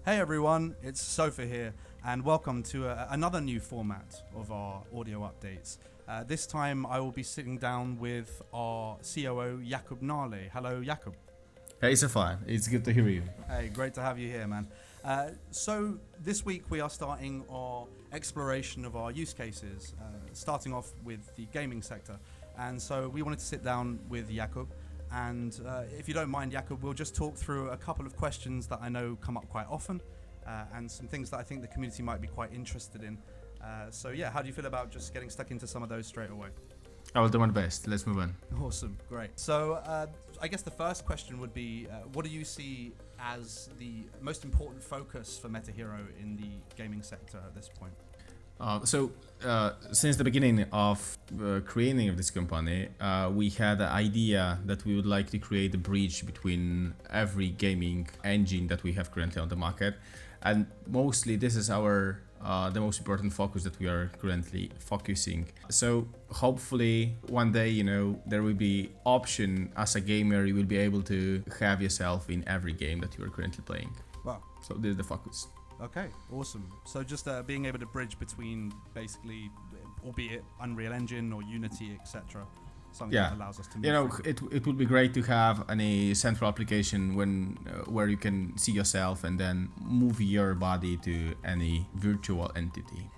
Hey everyone, it's Sofa here, and welcome to another new format of our audio updates. This time I will be sitting down with our COO Jakub Nalej. Hello Jakub. Hey Sofa, it's good to hear you. Hey, great to have you here, man. So this week we are starting our exploration of our use cases, starting off with the gaming sector. And so we wanted to sit down with Jakub. And if you don't mind, Jakub, we'll just talk through a couple of questions that I know come up quite often and some things that I think the community might be quite interested in. So yeah, how do you feel about just getting stuck into some of those straight away? I will do my best. Let's move on. Awesome, great. So I guess the first question would be, what do you see as the most important focus for Metahero in the gaming sector at this point? Since the beginning of creating of this company, we had the idea that we would like to create a bridge between every gaming engine that we have currently on the market, and mostly this is our the most important focus that we are currently focusing. So hopefully one day, there will be option as a gamer, you will be able to have yourself in every game that you are currently playing. Wow. So this is the focus. Okay, awesome. So just being able to bridge between basically, albeit Unreal Engine or Unity, etc. Something that allows us to move through. It would be great to have any central application where you can see yourself and then move your body to any virtual entity.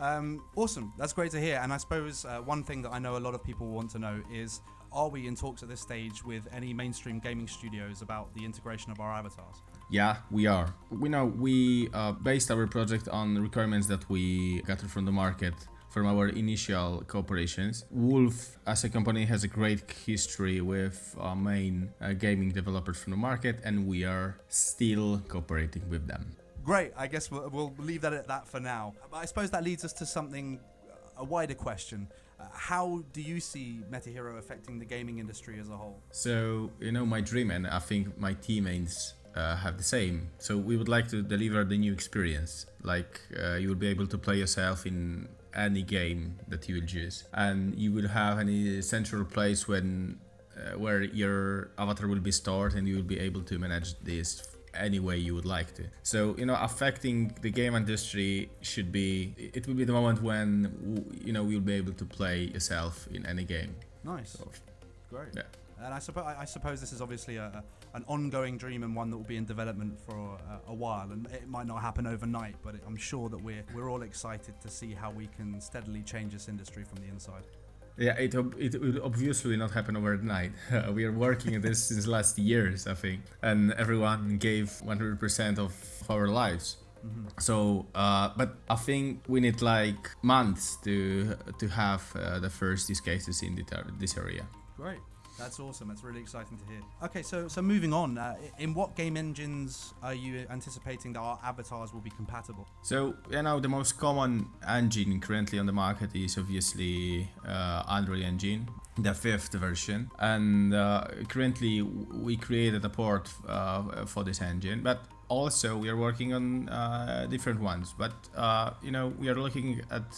Awesome, that's great to hear. And I suppose one thing that I know a lot of people want to know is, are we in talks at this stage with any mainstream gaming studios about the integration of our avatars? Yeah, we are. We based our project on requirements that we gathered from the market from our initial cooperations. Wolf, as a company, has a great history with main gaming developers from the market, and we are still cooperating with them. Great, I guess we'll leave that at that for now. But I suppose that leads us to something, a wider question. How do you see Metahero affecting the gaming industry as a whole? So, my dream, and I think my teammates have the same. So we would like to deliver the new experience. Like you will be able to play yourself in any game that you will choose, and you will have any central place where your avatar will be stored, and you will be able to manage this any way you would like to. So affecting the game industry it will be the moment when you'll be able to play yourself in any game. Nice. So, great. Yeah. And I suppose this is obviously an ongoing dream, and one that will be in development for a while, and it might not happen overnight, but I'm sure that we're all excited to see how we can steadily change this industry from the inside. Yeah, it will obviously not happen overnight. We are working at this since last years, I think, and everyone gave 100% of our lives. Mm-hmm. So, but I think we need like months to have the first use cases in this area. Great. That's awesome. That's really exciting to hear. Okay, so moving on, in what game engines are you anticipating that our avatars will be compatible? So, the most common engine currently on the market is obviously Unreal Engine, the 5th version. And currently we created a port for this engine, but also we are working on different ones, but we are looking at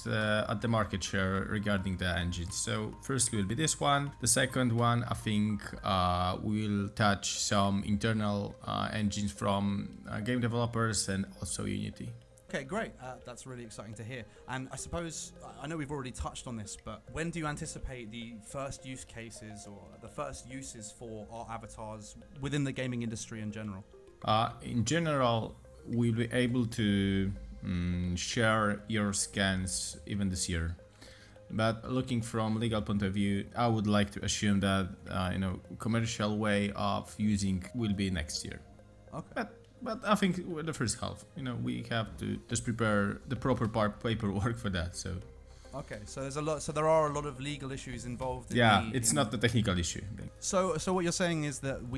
the market share regarding the engines. So first will be this one. The second one, I think we will touch some internal engines from game developers and also Unity. Okay, great. That's really exciting to hear. And I suppose, I know we've already touched on this, but when do you anticipate the first use cases or the first uses for our avatars within the gaming industry in general? In general, we'll be able to share your scans even this year. But looking from legal point of view, I would like to assume that commercial way of using will be next year. Okay. But I think the first half, we have to just prepare the proper paperwork for that. So. Okay, so there's a lot. So there are a lot of legal issues involved. It's not the technical issue. So what you're saying is that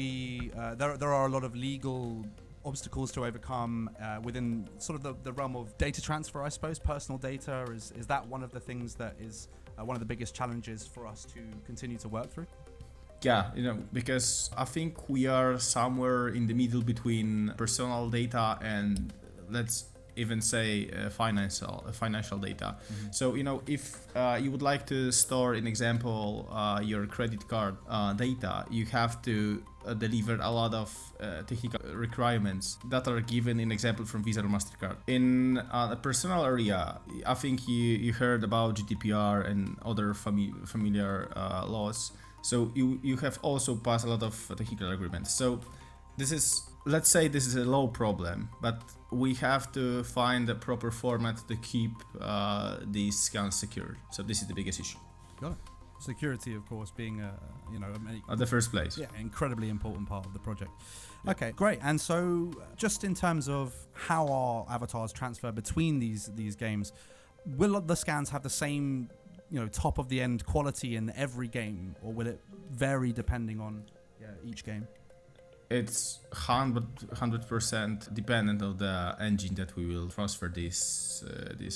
there are a lot of legal obstacles to overcome within sort of the realm of data transfer, I suppose. Personal data is that one of the things that is one of the biggest challenges for us to continue to work through? Yeah, because I think we are somewhere in the middle between personal data and let's even say financial data. So if you would like to store, in example, your credit card data, you have to deliver a lot of technical requirements that are given, in example, from Visa or MasterCard. In the personal area, I think you heard about GDPR and other familiar laws. So you have also passed a lot of technical agreements. So let's say this is a low problem, but we have to find the proper format to keep these scans secure. So this is the biggest issue. Got it. Security, of course, being At the first place. Yeah, incredibly important part of the project. Yeah. Okay, great. And so, just in terms of how our avatars transfer between these games, will the scans have the same, top of the end quality in every game, or will it vary depending on each game? It's 100% dependent on the engine that we will transfer these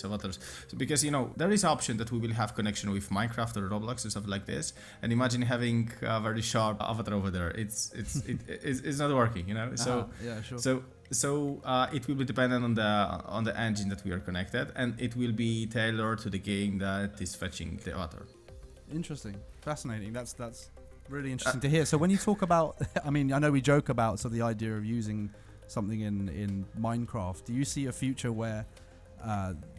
avatars. So because there is option that we will have connection with Minecraft or Roblox and stuff like this. And imagine having a very sharp avatar over there. It's not working, So yeah, sure. So it will be dependent on the engine that we are connected, and it will be tailored to the game that is fetching the avatar. Interesting, fascinating. That's really interesting to hear. So when you talk about, I know we joke about the idea of using something in Minecraft. Do you see a future where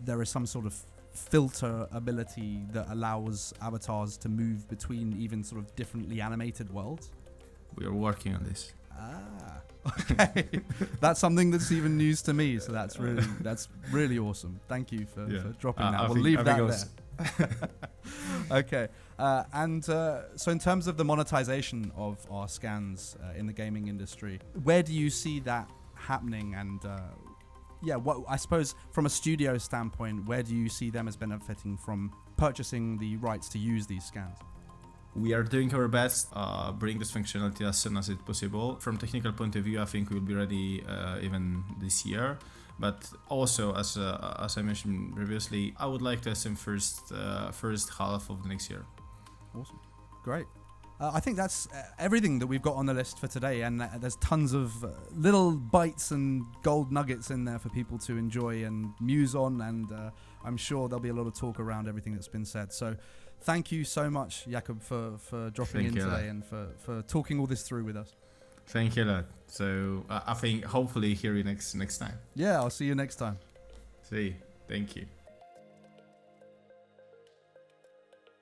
there is some sort of filter ability that allows avatars to move between even sort of differently animated worlds? We are working on this. Okay. That's something that's even news to me. So that's really awesome. Thank you for dropping that. We'll leave that there. Okay. So in terms of the monetization of our scans in the gaming industry, where do you see that happening? And I suppose from a studio standpoint, where do you see them as benefiting from purchasing the rights to use these scans? We are doing our best, bring this functionality as soon as it's possible. From technical point of view, I think we'll be ready even this year. But also, as I mentioned previously, I would like to assume first half of the next year. Awesome, great. I think that's everything that we've got on the list for today, and there's tons of little bites and gold nuggets in there for people to enjoy and muse on, and I'm sure there'll be a lot of talk around everything that's been said. So thank you so much, Jakub, for dropping in today and for talking all this through with us. Thank you a lot. So I think hopefully hear you next time. Yeah, I'll see you next time. See you. Thank you.